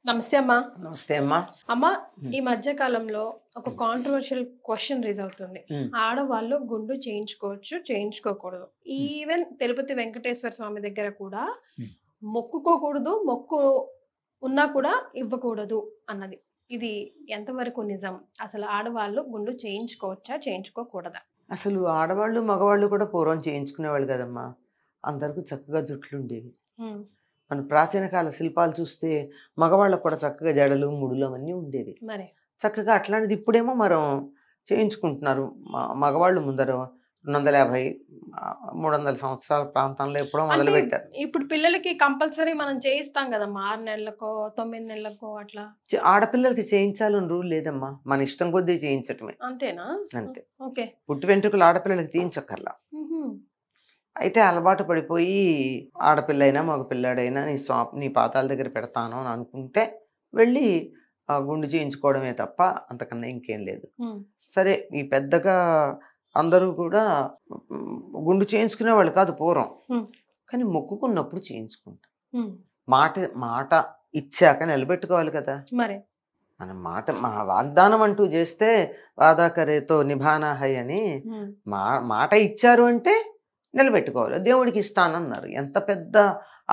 నమస్తే అమ్మా. నమస్తే అమ్మా. అమ్మా, ఈ మధ్య కాలంలో ఒక కాంట్రవర్షియల్ క్వశ్చన్ రైజ్ అవుతుంది. ఆడవాళ్ళు గుండు చేయించుకోవచ్చు, చేయించుకోకూడదు. ఈవెన్ తిరుపతి వెంకటేశ్వర స్వామి దగ్గర కూడా మొక్కుకోకూడదు, మొక్కు ఉన్నా కూడా ఇవ్వకూడదు అన్నది. ఇది ఎంతవరకు నిజం? అసలు ఆడవాళ్ళు గుండు చేయించుకోవచ్చా, చేయించుకోకూడదా? అసలు ఆడవాళ్ళు మగవాళ్ళు కూడా పూర్వం చేయించుకునేవాళ్ళు కదమ్మా. అందరికీ చక్కగా జుట్లు ఉండేవి. మన ప్రాచీన కాల శిల్పాలు చూస్తే మగవాళ్ళకు కూడా చక్కగా జడలు ముడులు అవన్నీ ఉండేవి. మరి చక్కగా అట్లాంటిది ఇప్పుడేమో మనం చేయించుకుంటున్నారు. మగవాళ్ళు ముందర 250 300 సంవత్సరాల ప్రాంతంలో ఎప్పుడో మొదలు పెట్టారు. ఇప్పుడు పిల్లలకి కంపల్సరీ మనం చేయిస్తాం కదమ్మా, 6 నెలలకో 9 నెలలకో అట్లా. ఆడపిల్లలకి చేయించాలని రూల్ లేదమ్మా, మన ఇష్టం కొద్దీ చేయించటమే. అంతేనా? అంతే. ఓకే. పుట్టి వెంట్రుకలు ఆడపిల్లలకి తీయించక్కర్లా. అయితే అలవాటు పడిపోయి ఆడపిల్ల అయినా మగ పిల్లాడైనా నీ పాతాల దగ్గర పెడతాను అని అనుకుంటే వెళ్ళి గుండు చేయించుకోవడమే తప్ప అంతకన్నా ఇంకేం లేదు. సరే, ఈ పెద్దగా అందరూ కూడా గుండు చేయించుకునే వాళ్ళు కాదు పూర్వం, కానీ మొక్కుకున్నప్పుడు చేయించుకుంటాం. మాట ఇచ్చాక నిలబెట్టుకోవాలి కదా. మరి మన మా వాగ్దానం అంటూ చేస్తే వాదాకరేతో నిభానా హై అని మాట ఇచ్చారు అంటే నిలబెట్టుకోవాలి. దేవుడికి ఇస్తానన్నారు. ఎంత పెద్ద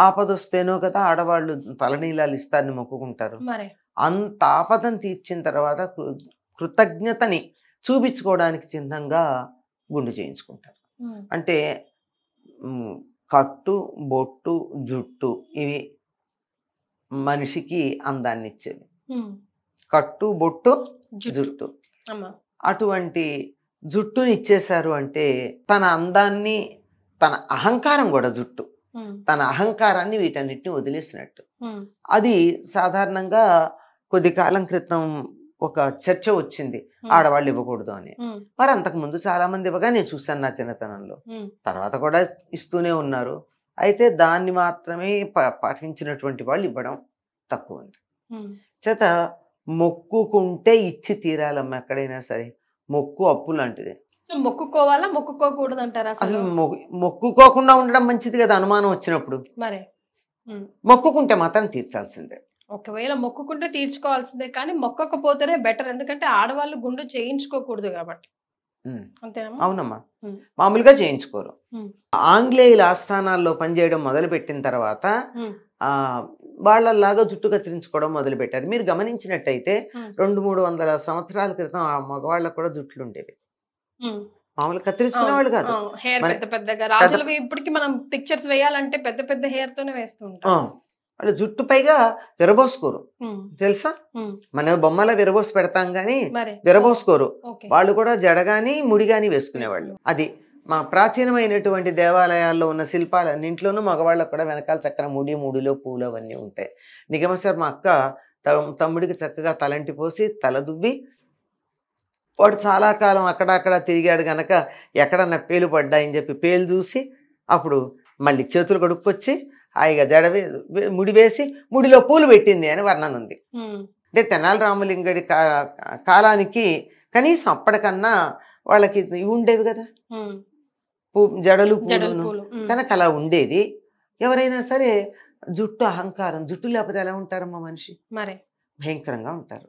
ఆపద వస్తేనో కదా ఆడవాళ్ళు తలనీలాలు ఇస్తారని మొక్కుకుంటారు. అంత ఆపదను తీర్చిన తర్వాత కృతజ్ఞతని చూపించుకోవడానికి చిహ్నంగా గుండు చేయించుకుంటారు. అంటే కట్టు, బొట్టు, జుట్టు ఇవి మనిషికి అందాన్ని ఇచ్చేవి. కట్టు, బొట్టు, జుట్టు. అటువంటి జుట్టుని ఇచ్చేశారు అంటే తన అందాన్ని, తన అహంకారం కూడా జుట్టు, తన అహంకారాన్ని వీటన్నిటిని వదిలేసినట్టు. అది సాధారణంగా కొద్ది కాలం క్రితం ఒక చర్చ వచ్చింది, ఆడవాళ్ళు ఇవ్వకూడదు అని. మరి అంతకు ముందు చాలా మంది ఇవ్వగా నేను చూశాను నా చిన్నతనంలో. తర్వాత కూడా ఇస్తూనే ఉన్నారు. అయితే దాన్ని మాత్రమే పాటించినటువంటి వాళ్ళు ఇవ్వడం తక్కువ ఉంది. చేత మొక్కుకుంటే ఇచ్చి తీరాలమ్మా. ఎక్కడైనా సరే మొక్కు అప్పు లాంటిది. సో మొక్కుకోవాలా, మొక్కుకోకూడదు అంటారా? అసలు మొక్కుకోకుండా ఉండడం మంచిది కదా. అనుమానం వచ్చినప్పుడు మరి మొక్కుకుంటే మాత్రం తీర్చాల్సిందే. ఒకవేళ మొక్కుకుంటే తీర్చుకోవాల్సిందే, కానీ మొక్కకపోతేనే బెటర్. ఎందుకంటే ఆడవాళ్ళు గుండు చేయించుకోకూడదు కాబట్టి. అంతేనా? అవునమ్మా, మామూలుగా చేయించుకోరు. ఆంగ్లేయుల ఆస్థానాల్లో పనిచేయడం మొదలు పెట్టిన తర్వాత వాళ్ళలాగా జుట్టు కత్తిరించుకోవడం మొదలు పెట్టారు. మీరు గమనించినట్టయితే 200-300 సంవత్సరాల క్రితం ఆ మగవాళ్ళకు కూడా జుట్లు ఉండేవి. మామూలుగా కత్తిరించుకునే వాళ్ళు కాదు. హెయిర్ పెద్ద పెద్దగా రాజులవి ఇప్పటికి మనం పిక్చర్స్ వేయాలంటే పెద్ద పెద్ద హెయిర్ తోనే వేస్తూ ఉంటాం. వాళ్ళు జుట్టు పైగా విరబోసుకోరు, తెలుసా? మన బొమ్మల విరబోసి పెడతాం గాని విరబోసుకోరు. వాళ్ళు కూడా జడగాని ముడిగాని వేసుకునేవాళ్ళు. అది మా ప్రాచీనమైనటువంటి దేవాలయాల్లో ఉన్న శిల్పాలన్నింటిలోనూ మగవాళ్ళకు కూడా వెనకాల చక్కన ముడిలో పూలు అవన్నీ ఉంటాయి. నిగమసారి మా అక్క తమ్ముడికి చక్కగా తలంటి పోసి తల దువ్వి, వాడు చాలా కాలం అక్కడక్కడ తిరిగాడు గనక ఎక్కడన్నా పేలు పడ్డాయని చెప్పి పేలు చూసి అప్పుడు మళ్ళీ చేతులు కడుక్కొచ్చి హాయిగా జడ ముడి వేసి ముడిలో పూలు పెట్టింది అని వర్ణన ఉంది. అంటే తెనాలి రామలింగడి కాలానికి కనీసం అప్పటికన్నా వాళ్ళకి ఇవి ఉండేవి కదా, జడలు పూలు కనుక అలా ఉండేది. ఎవరైనా సరే జుట్టు అహంకారం, జుట్టు లేకపోతే ఎలా ఉంటారమ్మా మనిషి? మరి భయంకరంగా ఉంటారు.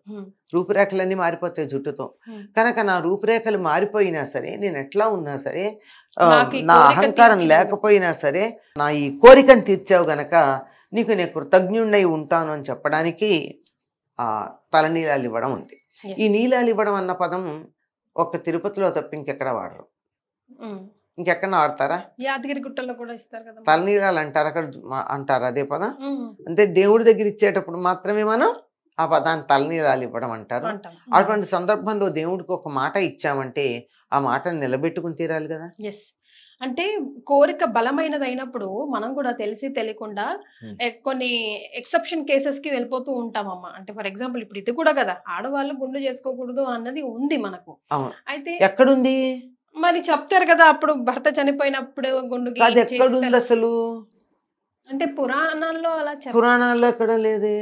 రూపురేఖలన్నీ మారిపోతాయి జుట్టుతో. కనుక నా రూపురేఖలు మారిపోయినా సరే, నేను ఎట్లా ఉన్నా సరే, నా అహంకారం లేకపోయినా సరే, నా ఈ కోరికను తీర్చావు గనక నీకు నేను కృతజ్ఞుణ్ణి ఉంటాను అని చెప్పడానికి ఆ తలనీలాలు ఇవ్వడం ఉంది. ఈ నీలాలు ఇవ్వడం అన్న పదం ఒక్క తిరుపతిలో తప్ప ఇంకెక్కడ వాడరు. ఇంకెక్కడ ఆడతారా? యాదగిరి గుట్టల్లో కూడా ఇస్తారు కదా తలనీలాలు అంటారు, అక్కడ అంటారు అదే పదం. అంటే దేవుడి దగ్గర ఇచ్చేటప్పుడు మాత్రమే మనం ఆ పదాన్ని తలనీలాలు ఇవ్వడం అంటారు. అటువంటి సందర్భంలో దేవుడికి ఒక మాట ఇచ్చామంటే ఆ మాటను నిలబెట్టుకుని తీరాలి కదా. అంటే కోరిక బలమైనది అయినప్పుడు మనం కూడా తెలిసి తెలియకుండా కొన్ని ఎక్సెప్షన్ కేసెస్ కి వెళ్ళిపోతూ ఉంటామమ్మా. అంటే ఫర్ ఎగ్జాంపుల్ ఇప్పుడు ఇది కూడా కదా, ఆడవాళ్ళు గుండు చేసుకోకూడదు అన్నది ఉంది మనకు. అయితే ఎక్కడుంది మరి చెప్తారు కదా, అప్పుడు భర్త చనిపోయినప్పుడు గుండు ఎక్కడుంది అసలు? అంటే పురాణాల్లో అలా పురాణాల్లో ఎక్కడ లేదే.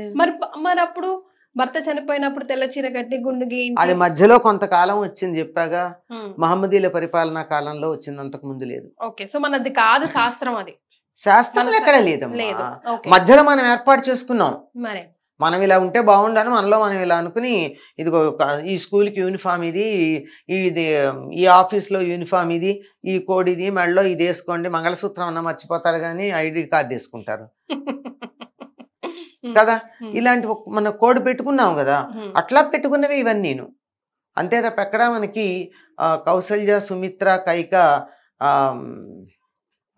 మరి అప్పుడు భర్త చనిపోయినప్పుడు తెల్ల చీర కట్టి గుండు గీయించి అది మధ్యలో కొంతకాలం వచ్చింది చెప్పాగా, మహమ్మదీల పరిపాలనా కాలంలో వచ్చింది, అంతకు ముందు లేదు. ఓకే, సో మనది కాదు శాస్త్రం, అది శాస్త్రం ఎక్కడ లేదు. మధ్యలో మనం ఏర్పాటు చేసుకున్నాం. మరి మనం ఇలా ఉంటే బాగుండని మనలో మనం ఇలా అనుకుని, ఇదిగో ఈ స్కూల్కి యూనిఫామ్ ఇది, ఇది ఈ ఆఫీస్లో యూనిఫామ్ ఇది, ఈ కోడ్ ఇది, మెడలో ఇది వేసుకోండి, మంగళసూత్రం అన్న మర్చిపోతారు కానీ ఐడి కార్డు వేసుకుంటారు కదా. ఇలాంటి మన కోడ్ పెట్టుకున్నాం కదా, అట్లా పెట్టుకున్నవి ఇవన్నీ నేను అంతే తప్ప ఎక్కడ మనకి కౌసల్య, సుమిత్ర, కైక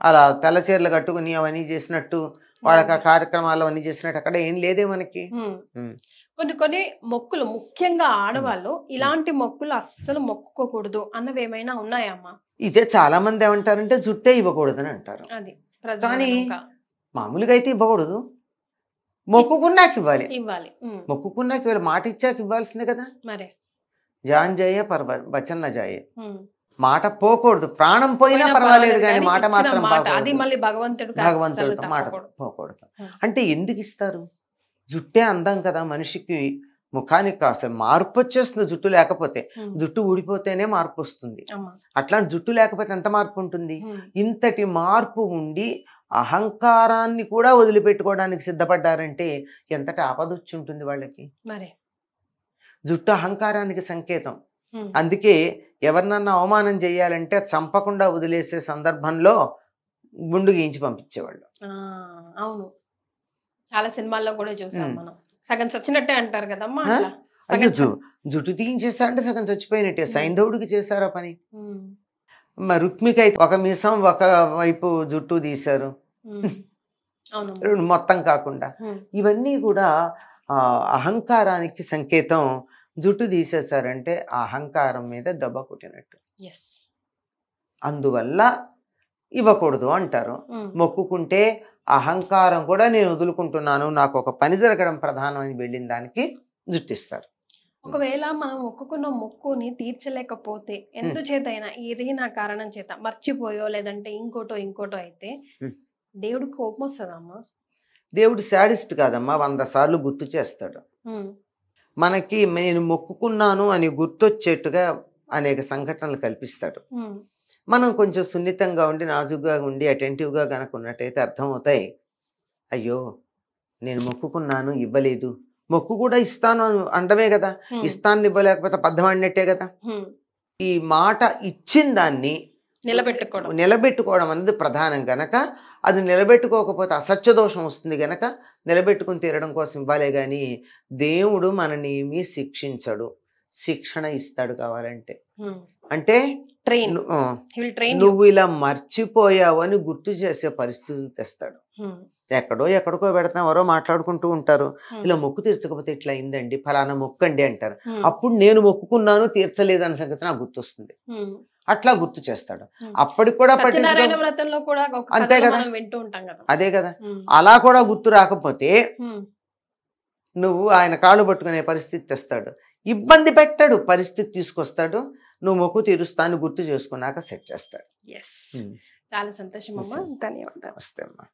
అలా తెల్లచీరలు కట్టుకుని అవన్నీ చేసినట్టు, వాళ్ళకి ఆ కార్యక్రమాలు అవన్నీ చేసినట్టు అక్కడ ఏం లేదే మనకి. కొన్ని కొన్ని మొక్కులు, ముఖ్యంగా ఆడవాళ్ళు ఇలాంటి మొక్కులు అస్సలు మొక్కుకోకూడదు అన్నవి ఏమైనా ఉన్నాయమ్మా? ఇదే చాలా మంది ఏమంటారంటే జుట్టే ఇవ్వకూడదని అంటారు. కానీ మామూలుగా అయితే ఇవ్వకూడదు, మొక్కుకున్నాక ఇవ్వాలి. మొక్కుకున్నాక ఇవ్వాలి, మాట ఇచ్చాక ఇవ్వాల్సిందే కదా. మరి జాన్ జాయే వచన్ జాయే, మాట పోకూడదు, ప్రాణం పోయినా పర్వాలేదు కానీ మాట మాత్రం భగవంతుడితో మాట పోకూడదు. అంటే ఎందుకు ఇస్తారు? జుట్టే అందం కదా మనిషికి, ముఖానికి అసలు మార్పు వచ్చేస్తుంది జుట్టు లేకపోతే. జుట్టు ఊడిపోతేనే మార్పు వస్తుంది, అట్లాంటి జుట్టు లేకపోతే ఎంత మార్పు ఉంటుంది? ఇంతటి మార్పు ఉండి అహంకారాన్ని కూడా వదిలిపెట్టుకోవడానికి సిద్ధపడ్డారంటే ఎంతటి ఆపదొచ్చి ఉంటుంది వాళ్ళకి. జుట్టు అహంకారానికి సంకేతం. అందుకే ఎవరినన్నా అవమానం చేయాలంటే చంపకుండా వదిలేసే సందర్భంలో గుండు గీయించి పంపించేవాళ్ళు. అవును, చాలా సినిమాల్లో కూడా చూసాం మనం. సగం చచ్చినట్టే అంటారు కదమ్మా. జుట్టు తీయించేస్తారంటే సగం చచ్చిపోయినట్టే. సైంధవుడికి చేశారా పని. రుక్మికి అయితే ఒక మీసం ఒక వైపు జుట్టు తీశారు, మొత్తం కాకుండా. ఇవన్నీ కూడా అహంకారానికి సంకేతం. జుట్టు తీసేశారంటే అహంకారం మీద దెబ్బ కొట్టినట్టు. అందువల్ల ఇవ్వకూడదు అంటారు. మొక్కుకుంటే అహంకారం కూడా నేను వదులుకుంటున్నాను, నాకు ఒక పని జరగడం ప్రధానం అని వెళ్ళిన దానికి జుట్టిస్తారు. ఒకవేళ మనం మొక్కుకున్న మొక్కుని తీర్చలేకపోతే ఎందుచేతైనా ఏదైనా కారణం చేత మర్చిపోయో లేదంటే ఇంకోటో అయితే దేవుడు కోపం వస్తుందమ్మా? దేవుడు శాడిస్ట్ కాదమ్మా, 100 సార్లు గుర్తు చేస్తాడు. మనకి నేను మొక్కుకున్నాను అని గుర్తొచ్చేట్టుగా అనేక సంఘటనలు కల్పిస్తాడు. మనం కొంచెం సున్నితంగా ఉండి, నాజుగ్గా ఉండి, అటెంటివ్గా కనుక ఉన్నట్టయితే అర్థమవుతాయి. అయ్యో నేను మొక్కుకున్నాను ఇవ్వలేదు, మొక్కు కూడా ఇస్తాను అంటమే కదా, ఇస్తాను ఇవ్వలేకపోతే అబద్ధమాడినట్టే కదా. ఈ మాట ఇచ్చిన దాన్ని నిలబెట్టుకోవడం అనేది ప్రధానం గనక, అది నిలబెట్టుకోకపోతే అసత్య దోషం వస్తుంది గనక నిలబెట్టుకుని తీరడం కోసం ఇవ్వాలే గాని దేవుడు మనని ఏమీ శిక్షించడు, శిక్షణ ఇస్తాడు కావాలంటే. అంటే నువ్వు ఇలా మర్చిపోయావు అని గుర్తు చేసే పరిస్థితులు తెస్తాడు. ఎక్కడికో పెడతాం, ఎవరో మాట్లాడుకుంటూ ఉంటారు, ఇలా మొక్కు తీర్చకపోతే ఇట్లా అయిందండి, ఫలానా మొక్కండి అంటారు. అప్పుడు నేను మొక్కుకున్నాను తీర్చలేదు అన్న సంగతి నాకు గుర్తొస్తుంది. అట్లా గుర్తు చేస్తాడు. అప్పటికి కూడా అంతే కదా, అదే కదా. అలా కూడా గుర్తు రాకపోతే నువ్వు ఆయన కాళ్ళు పట్టుకునే పరిస్థితి తెస్తాడు. ఇబ్బంది పెట్టాడు, పరిస్థితి తీసుకొస్తాడు. నువ్వు మొక్కు తీరుస్తాను గుర్తు చేసుకున్నాక సెట్ చేస్తాడు. చాలా సంతోషం అమ్మా, ధన్యవాదాలు. వస్తే అమ్మా.